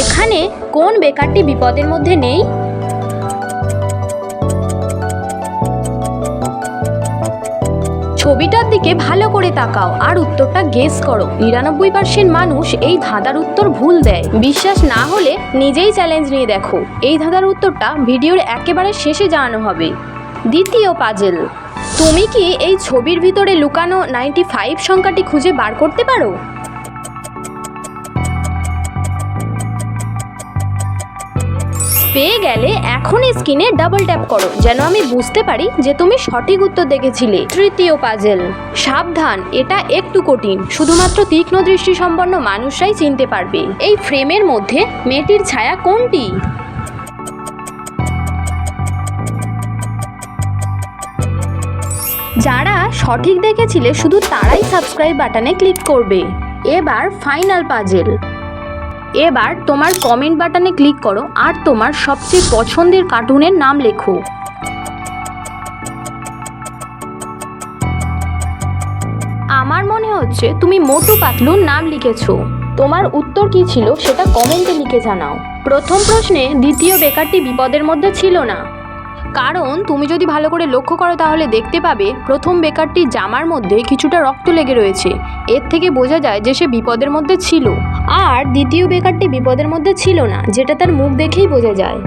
এখানে কোন বেকারটি বিপদের মধ্যে নেই? ছবিটার দিকে ভালো করে তাকাও আর উত্তরটা গেস করো। ৯৯% মানুষ এই ধাঁধার উত্তর ভুল দেয়। বিশ্বাস না হলে নিজেই চ্যালেঞ্জ নিয়ে দেখো। এই ধাঁধার উত্তরটা ভিডিওর একেবারে শেষে জানানো হবে। দ্বিতীয় পাজেল, তুমি কি এই ছবির ভিতরে লুকানো ৯৫ সংখ্যাটি খুঁজে বার করতে পারো? পেয়ে গেলে এখন স্ক্রিনে ডাবল ট্যাপ করো যেন আমি বুঝতে পারি যে তুমি সঠিক উত্তর দেখেছিলে। তৃতীয় পাজেল, সাবধান, এটা একটু কঠিন, শুধুমাত্র তীক্ষ্ণ দৃষ্টি সম্পন্ন মানুষরাই চিনতে পারবে। এই ফ্রেমের মধ্যে মেয়েটির ছায়া কোনটি? যারা সঠিক দেখেছিলে শুধু তারাই সাবস্ক্রাইব বাটনে ক্লিক করবে। এবার ফাইনাল পাজেল। এবার তোমার কমেন্ট বাটনে ক্লিক করো আর তোমার সবচেয়ে পছন্দের কার্টুনের নাম লেখো। আমার মনে হচ্ছে তুমি মোটু পাতলুর নাম লিখেছো। তোমার উত্তর কি ছিল সেটা কমেন্টে লিখে জানাও। প্রথম প্রশ্নে দ্বিতীয় বেকারটি বিপদের মধ্যে ছিল না, কারণ তুমি যদি ভালো করে লক্ষ্য করো তাহলে দেখতে পাবে প্রথম বেকারটির জামার মধ্যে কিছুটা রক্ত লেগে রয়েছে। এর থেকে বোঝা যায় যে সে বিপদের মধ্যে ছিল। আর দ্বিতীয় বেকারটি বিপদের মধ্যে ছিল না, যেটা তার মুখ দেখেই বোঝা যায়।